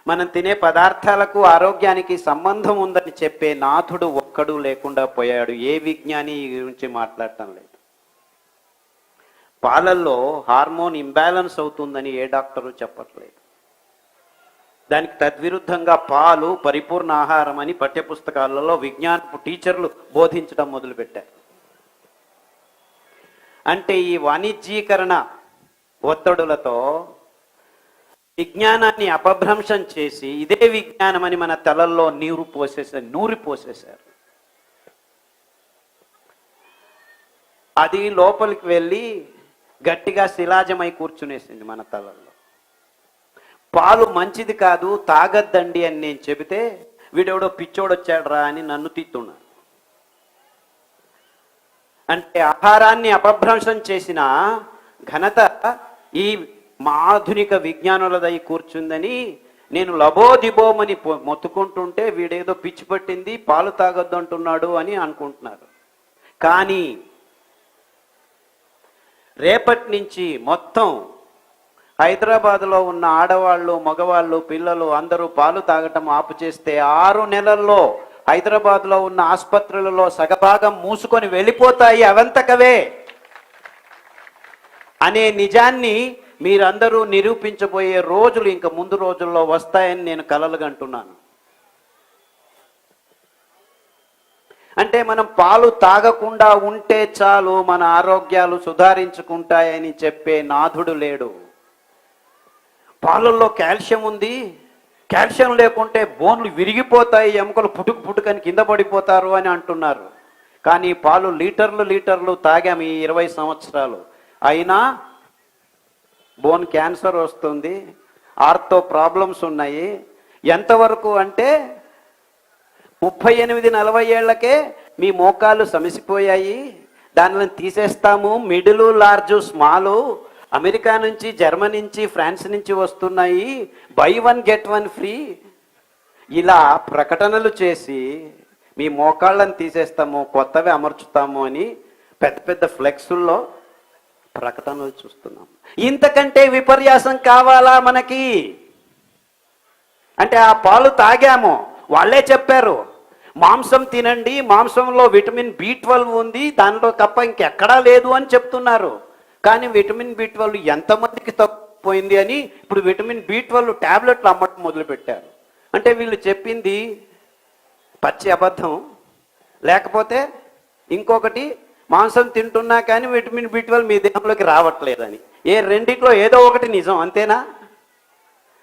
మనం తినే పదార్థాలకు ఆరోగ్యానికి సంబంధం ఉందని చెప్పే నాథుడు ఒక్కడు లేకుండా పోయాడు. ఏ విజ్ఞాని ఈ గురించి మాట్లాడటం లేదు. పాలల్లో హార్మోన్ ఇంబ్యాలెన్స్ అవుతుందని ఏ డాక్టరు చెప్పట్లేదు. దానికి తద్విరుద్ధంగా పాలు పరిపూర్ణ ఆహారం అని పఠ్యపుస్తకాలలో విజ్ఞానపు టీచర్లు బోధించడం మొదలుపెట్టారు. అంటే ఈ వాణిజ్యీకరణ ఒత్తిడులతో విజ్ఞానాన్ని అపభ్రంశం చేసి ఇదే విజ్ఞానమని మన తలల్లో నూరి పోసేశారు. అది లోపలికి వెళ్ళి గట్టిగా శిలాజమై కూర్చునేసింది మన తలల్లో. పాలు మంచిది కాదు, తాగద్దండి అని నేను చెబితే వీడెవడో పిచ్చోడొచ్చాడ్రా అని నన్ను తిట్టున్నాడు. అంటే ఆహారాన్ని అపభ్రంశం చేసిన ఘనత ఈ ఆధునిక విజ్ఞానులదై కూర్చుందని నేను లబోదిబోమని మొత్తుకుంటుంటే వీడేదో పిచ్చి పట్టింది, పాలు తాగొద్దు అంటున్నాడు అని అనుకుంటున్నారు. కానీ రేపటి నుంచి మొత్తం హైదరాబాద్లో ఉన్న ఆడవాళ్ళు, మగవాళ్ళు, పిల్లలు అందరూ పాలు తాగటం ఆపు చేస్తే 6 నెలల్లో హైదరాబాద్లో ఉన్న ఆసుపత్రులలో సగభాగం మూసుకొని వెళ్ళిపోతాయి అవంతకవే అనే నిజాన్ని మీరందరూ నిరూపించబోయే రోజులు ఇంక ముందు రోజుల్లో వస్తాయని నేను కలలుగంటున్నాను. అంటే మనం పాలు తాగకుండా ఉంటే చాలు మన ఆరోగ్యాలు సుధారించుకుంటాయని చెప్పే నాథుడు లేడు. పాలల్లో కాల్షియం ఉంది, కాల్షియం లేకుంటే బోన్లు విరిగిపోతాయి, ఎముకలు పుట్టుకని కింద పడిపోతారు అని అంటున్నారు. కానీ పాలు లీటర్లు తాగాము ఈ 20 సంవత్సరాలు, అయినా బోన్ క్యాన్సర్ వస్తుంది, ఆర్థో ప్రాబ్లమ్స్ ఉన్నాయి. ఎంతవరకు అంటే 38-40 ఏళ్లకే మీ మోకాలు సమసిపోయాయి, దానిని తీసేస్తాము, మిడిల్, లార్జ్, స్మాలు అమెరికా నుంచి, జర్మనీ నుంచి, ఫ్రాన్స్ నుంచి వస్తున్నాయి, బై 1 get 1 ఫ్రీ ఇలా ప్రకటనలు చేసి మీ మోకాళ్ళని తీసేస్తాము, కొత్తవి అమర్చుతాము అని పెద్ద పెద్ద ఫ్లెక్సుల్లో ప్రకటనలు చూస్తున్నాం. ఇంతకంటే విపర్యాసం కావాలా మనకి? అంటే ఆ పాలు తాగాము, వాళ్ళే చెప్పారు మాంసం తినండి, మాంసంలో విటమిన్ B12 ఉంది, దానిలో తప్ప ఇంకెక్కడా లేదు అని చెప్తున్నారు. కానీ విటమిన్ B12 ఎంతమందికి తప్పిపోయింది అని ఇప్పుడు విటమిన్ B12 ట్యాబ్లెట్లు అమ్మటం మొదలుపెట్టారు. అంటే వీళ్ళు చెప్పింది పచ్చి అబద్ధం, లేకపోతే ఇంకొకటి మాంసం తింటున్నా కానీ విటమిన్ B12 మీ దేహంలోకి రావట్లేదని. రెండిట్లో ఏదో ఒకటి నిజం, అంతేనా?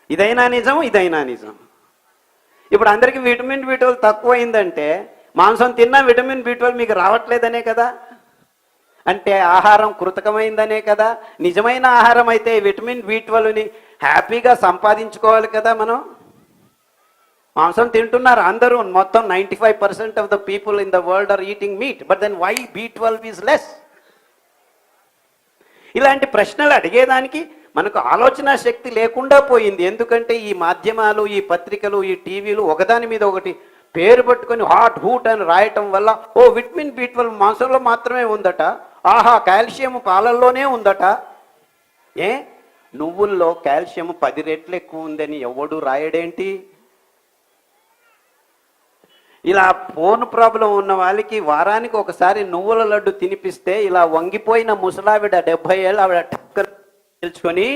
ఇదైనా నిజం, ఇదైనా నిజం. ఇప్పుడు అందరికీ విటమిన్ B12 తక్కువైందంటే మాంసం తిన్నా విటమిన్ B12 మీకు రావట్లేదనే కదా. అంటే ఆహారం కృతకమైందనే కదా. నిజమైన ఆహారం అయితే విటమిన్ B12ని హ్యాపీగా సంపాదించుకోవాలి కదా. మనం మాంసం తింటున్నారు అందరూ, మొత్తం 95% of the people in the world are eating meat, but then why B12 is less? ఇలాంటి ప్రశ్నలు అడిగేదానికి మనకు ఆలోచన శక్తి లేకుండా పోయింది. ఎందుకంటే ఈ మాధ్యమాలు, ఈ పత్రికలు, ఈ టీవీలు ఒకదాని మీద ఒకటి పేరు పట్టుకొని హాట్ హూట్ అని రాయటం వల్ల ఓ విటమిన్ B12 మాంసంలో మాత్రమే ఉందట, ఆహా కాల్షియం పాలల్లోనే ఉందట. నువ్వుల్లో కాల్షియం 10 రెట్లు ఎక్కువ ఉందని ఎవడు రాయడేంటి? ఇలా ఫోన్ ప్రాబ్లం ఉన్న వాళ్ళకి వారానికి ఒకసారి నువ్వుల లడ్డు తినిపిస్తే ఇలా వంగిపోయిన ముసలావిడ 70 ఏళ్ళు ఆవిడ టక్కర్ తెలుసుకొని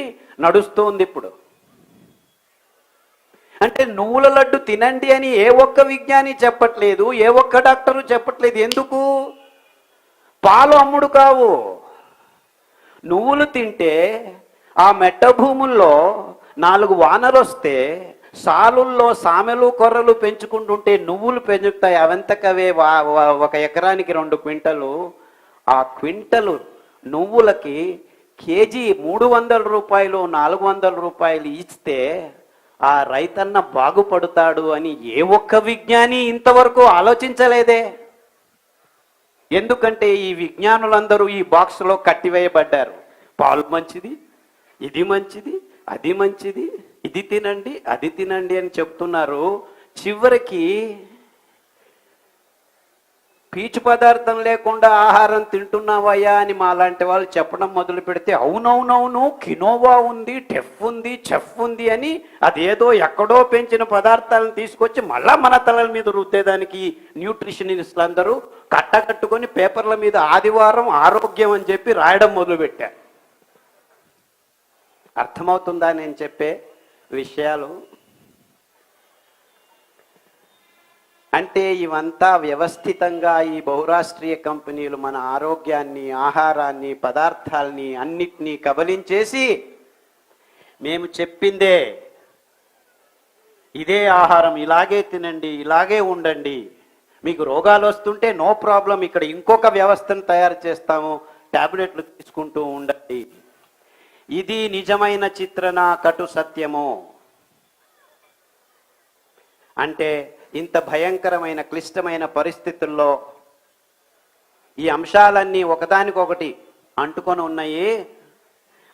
నడుస్తుంది ఇప్పుడు. అంటే నువ్వుల లడ్డు తినండి అని ఏ ఒక్క విజ్ఞాని చెప్పట్లేదు, ఏ ఒక్క డాక్టరు చెప్పట్లేదు. ఎందుకు? పాలు అమ్ముడు కావు. నువ్వులు తింటే ఆ మెట్ట భూముల్లో 4 వానలు వస్తే సాలుల్లో సామెలు కొర్రలు పెంచుకుంటుంటే నువ్వులు పెంచుతాయి. అవంతకవే 1 ఎకరానికి 2 క్వింటలు. ఆ క్వింటలు నువ్వులకి కేజీ 300 రూపాయలు, 400 రూపాయలు ఇస్తే ఆ రైతన్న బాగుపడతాడు అని ఏ ఒక్క విజ్ఞాని ఇంతవరకు ఆలోచించలేదే. ఎందుకంటే ఈ విజ్ఞానులందరూ ఈ బాక్స్లో కట్టివేయబడ్డారు. పాలు మంచిది, ఇది మంచిది, అది మంచిది, ఇది తినండి, అది తినండి అని చెప్తున్నారు. చివరికి పీచు పదార్థం లేకుండా ఆహారం తింటున్నావయ్యా అని మాలాంటి వాళ్ళు చెప్పడం మొదలు పెడితే అవునవునవును కినోవా ఉంది, టెఫ్ ఉంది, చెఫ్ ఉంది అని అదేదో ఎక్కడో పెంచిన పదార్థాలను తీసుకొచ్చి మళ్ళా మన తలల మీద రుద్దేదానికి న్యూట్రిషనిస్టులు అందరూ కట్టకట్టుకొని పేపర్ల మీద ఆదివారం ఆరోగ్యం అని చెప్పి రాయడం మొదలుపెట్టారు. అర్థమవుతుందా నేను చెప్పే విషయాలు? అంటే ఇవంతా వ్యవస్థితంగా ఈ బహురాష్ట్రీయ కంపెనీలు మన ఆరోగ్యాన్ని, ఆహారాన్ని, పదార్థాలని అన్నిటినీ కబలించేసి మేము చెప్పిందే ఇదే ఆహారం, ఇలాగే తినండి, ఇలాగే ఉండండి, మీకు రోగాలు వస్తుంటే నో ప్రాబ్లం, ఇక్కడ ఇంకొక వ్యవస్థను తయారు చేస్తాము, టాబ్లెట్లు తీసుకుంటూ ఉండండి. ఇది నిజమైన చిత్రణ, కటు సత్యము. అంటే ఇంత భయంకరమైన క్లిష్టమైన పరిస్థితుల్లో ఈ అంశాలన్నీ ఒకదానికొకటి అంటుకొని ఉన్నాయి.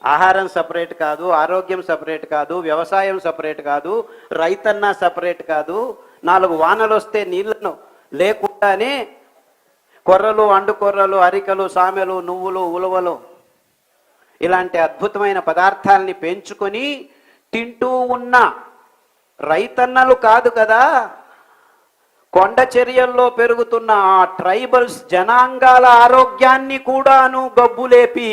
ఆహారం సపరేట్ కాదు, ఆరోగ్యం సపరేట్ కాదు, వ్యవసాయం సపరేట్ కాదు, రైతన్న సపరేట్ కాదు. 4 వానలు వస్తే నీళ్లను లేకుండానే కొర్రలు, అండుకొర్రలు, అరికలు, సామెలు, నువ్వులు, ఉలవలు ఇలాంటి అద్భుతమైన పదార్థాలని పెంచుకొని తింటూ ఉన్న రైతన్నలు కాదు కదా, కొండ చర్యల్లో పెరుగుతున్న ఆ ట్రైబల్స్ జనాంగాల ఆరోగ్యాన్ని కూడాను గబ్బులేపి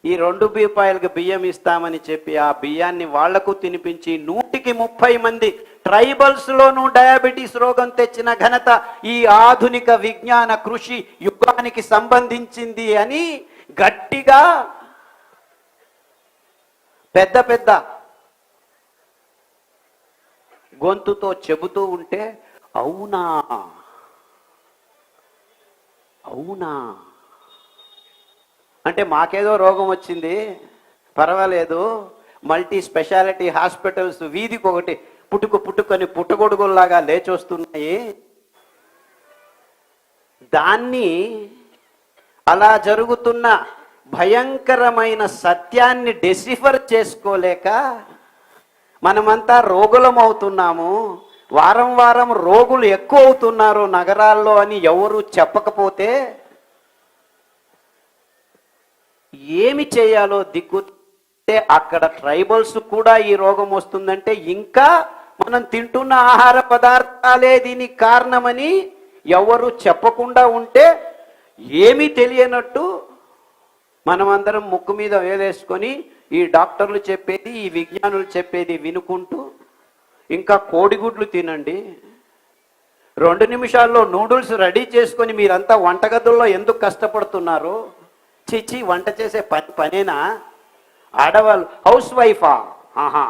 ఈ 2 రూపాయలకు బియ్యం ఇస్తామని చెప్పి ఆ బియ్యాన్ని వాళ్లకు తినిపించి 130 మంది ట్రైబల్స్లోనూ డయాబెటీస్ రోగం తెచ్చిన ఘనత ఈ ఆధునిక విజ్ఞాన కృషి యుగానికి సంబంధించింది అని గట్టిగా పెద్ద పెద్ద గొంతుతో చెబుతూ ఉంటే అవునా అవునా అంటే మాకేదో రోగం వచ్చింది పర్వాలేదు, మల్టీ స్పెషాలిటీ హాస్పిటల్స్ వీధికి ఒకటి పుట్టుకొని పుట్టగొడుగుల్లాగా లేచొస్తున్నాయి. దాన్ని అలా జరుగుతున్న భయంకరమైన సత్యాన్ని డెసిఫర్ చేసుకోలేక మనమంతా రోగులమవుతున్నాము. వారం వారం రోగులు ఎక్కువ అవుతున్నారు నగరాల్లో అని ఎవరు చెప్పకపోతే ఏమి చేయాలో దిక్కుంటే అక్కడ ట్రైబల్స్ కూడా ఈ రోగం వస్తుందంటే ఇంకా మనం తింటున్న ఆహార పదార్థాలే దీనికి కారణమని ఎవరు చెప్పకుండా ఉంటే ఏమీ తెలియనట్టు మనమందరం ముక్కు మీద వేలేసుకొని ఈ డాక్టర్లు చెప్పేది, ఈ విజ్ఞానులు చెప్పేది వినుకుంటూ ఇంకా కోడిగుడ్లు తినండి, 2 నిమిషాల్లో నూడిల్స్ రెడీ చేసుకొని మీరంతా వంటగదుల్లో ఎందుకు కష్టపడుతున్నారు? చిచి వంట చేసే పనేనా? ఆడవాళ్ళు హౌస్ వైఫా ఆహా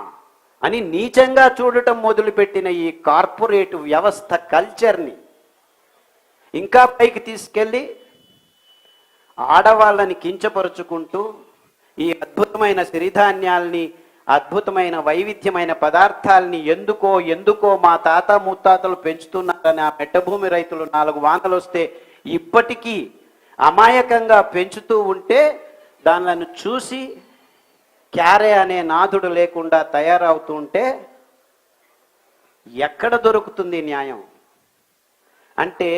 అని నీచంగా చూడటం మొదలుపెట్టిన ఈ కార్పొరేట్ వ్యవస్థ కల్చర్ని ఇంకా పైకి తీసుకెళ్ళి ఆడవాళ్ళని కించపరుచుకుంటూ ఈ అద్భుతమైన సిరిధాన్యాల్ని, అద్భుతమైన వైవిధ్యమైన పదార్థాలని ఎందుకో మా తాత ముత్తాతలు పెంచుతున్నారని ఆ మెట్టభూమి రైతులు 4 వానలు వస్తే ఇప్పటికీ అమాయకంగా పెంచుతూ ఉంటే దానిలను చూసి క్యారే అనే నాదుడు లేకుండా తయారవుతూ ఉంటే ఎక్కడ దొరుకుతుంది న్యాయం? అంటే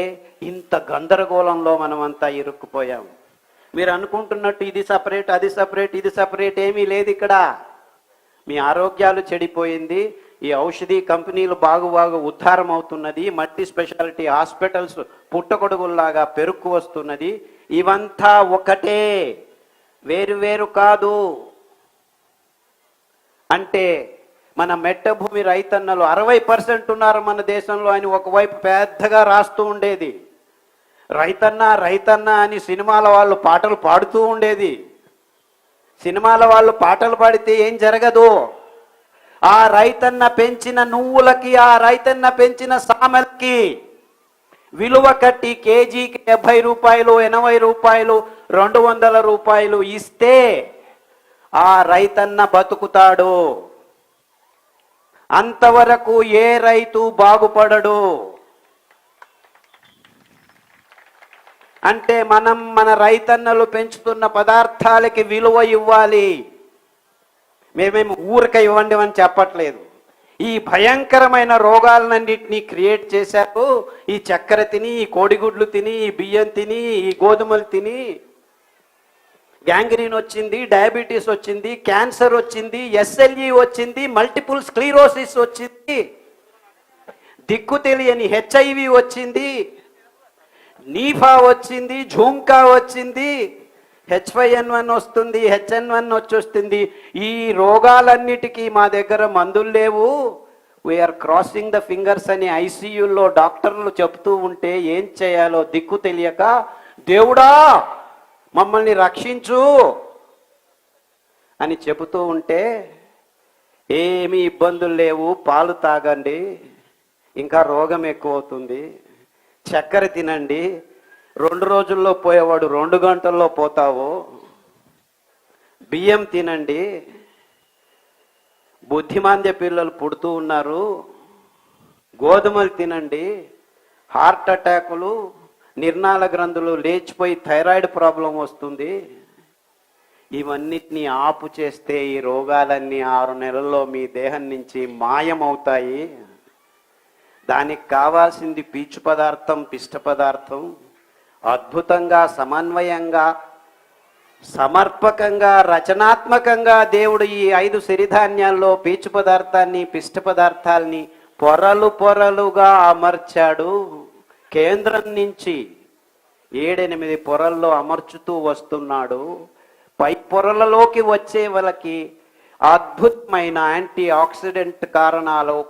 ఇంత గందరగోళంలో మనమంతా ఇరుక్కుపోయాం. మీరు అనుకుంటున్నట్టు ఇది సపరేట్, అది సపరేట్, ఇది సపరేట్ ఏమీ లేదు ఇక్కడ. మీ ఆరోగ్యాలు చెడిపోయింది, ఈ ఔషధి కంపెనీలు బాగు ఉద్ధారం అవుతున్నది, మల్టీ స్పెషాలిటీ హాస్పిటల్స్ పుట్టగొడుగుల్లాగా పెరుక్కు వస్తున్నది. ఇవంతా ఒకటే, వేరు కాదు. అంటే మన మెట్టభూమి రైతన్నలు 60% ఉన్నారు మన దేశంలో అని ఒకవైపు పెద్దగా రాస్తూ ఉండేది. రైతన్న అని సినిమాల వాళ్ళు పాటలు పాడుతూ ఉండేది. సినిమాల వాళ్ళు పాటలు పాడితే ఏం జరగదు. ఆ రైతన్న పెంచిన నువ్వులకి, ఆ రైతన్న పెంచిన సామెలకి విలువ కట్టి కేజీకి 70 రూపాయలు, 80 రూపాయలు, 200 రూపాయలు ఇస్తే ఆ రైతన్న బతుకుతాడు. అంతవరకు ఏ రైతు బాగుపడడు. అంటే మనం మన రైతన్నలు పెంచుతున్న పదార్థాలకి విలువ ఇవ్వాలి. మేమేమి ఊరిక ఇవ్వండి అని చెప్పట్లేదు. ఈ భయంకరమైన రోగాలన్నింటినీ క్రియేట్ చేశారు. ఈ చక్కెర తిని, ఈ కోడిగుడ్లు తిని, ఈ బియ్యం తిని, ఈ గోధుమలు తిని గ్యాంగ్రీన్ వచ్చింది, డయాబెటీస్ వచ్చింది, క్యాన్సర్ వచ్చింది, ఎస్ఎల్ఈ వచ్చింది, మల్టిపుల్ స్క్లీరోసిస్ వచ్చింది, దిక్కు తెలియని హెచ్ఐవి వచ్చింది, నీఫా వచ్చింది, జూంకా వచ్చింది, H5N1 వస్తుంది, HN1 వచ్చేస్తుంది. ఈ రోగాలన్నిటికీ మా దగ్గర మందులు లేవు, వీఆర్ క్రాసింగ్ ద ఫింగర్స్ అని ఐసీయూలో డాక్టర్లు చెప్తూ ఉంటే ఏం చేయాలో దిక్కు తెలియక, దేవుడా మమ్మల్ని రక్షించు అని చెబుతూ ఉంటే, ఏమీ ఇబ్బందులు లేవు, పాలు తాగండి, ఇంకా రోగం ఎక్కువ అవుతుంది, చక్కెర తినండి, 2 రోజుల్లో పోయేవాడు 2 గంటల్లో పోతావు, బియ్యం తినండి, బుద్ధిమాంద్య పిల్లలు పుడుతూ ఉన్నారు, గోధుమలు తినండి, హార్ట్ అటాకులు, నిర్నాళ గ్రంథులు లేచిపోయి థైరాయిడ్ ప్రాబ్లం వస్తుంది. ఇవన్నిటినీ ఆపు చేస్తే ఈ రోగాలన్నీ 6 నెలల్లో మీ దేహం నుంచి మాయమవుతాయి. దానికి కావాల్సింది పీచు పదార్థం, పిష్ట పదార్థం. అద్భుతంగా, సమన్వయంగా, సమర్పకంగా, రచనాత్మకంగా దేవుడు ఈ 5 సిరిధాన్యాల్లో పీచు పదార్థాన్ని, పిష్ట పదార్థాల్ని పొరలు పొరలుగా అమర్చాడు. కేంద్రం నుంచి 7-8 పొరల్లో అమర్చుతూ వస్తున్నాడు. పై పొరలలోకి వచ్చే వాళ్ళకి అద్భుతమైన యాంటీ ఆక్సిడెంట్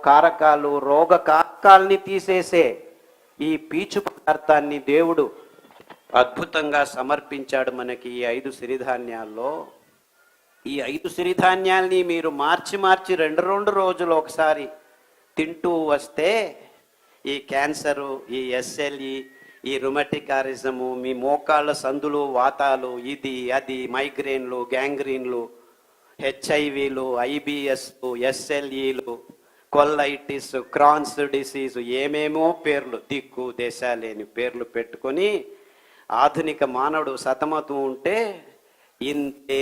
కారకాలు, రోగ కారకాల్ని తీసేసే ఈ పీచు పదార్థాన్ని దేవుడు అద్భుతంగా సమర్పించాడు మనకి ఈ 5 సిరిధాన్యాల్లో. ఈ 5 సిరిధాన్యాల్ని మీరు మార్చి 2 రోజులు ఒకసారి తింటూ వస్తే ఈ క్యాన్సరు, ఈ ఎస్ఎల్ఈ, ఈ రుమటికారిజము, మీ మోకాళ్ళ సందులు, వాతాలు, ఇది అది, మైగ్రేన్లు, గ్యాంగ్రీన్లు, హెచ్ఐవిలు, ఐబిఎస్లు, ఎస్ఎల్ఈలు, కొల్లైటిస్, క్రాన్స్ డిసీజు, ఏమేమో పేర్లు, దిక్కు దేశాలేని పేర్లు పెట్టుకొని ఆధునిక మానవుడు సతమతం ఉంటే ఇంతే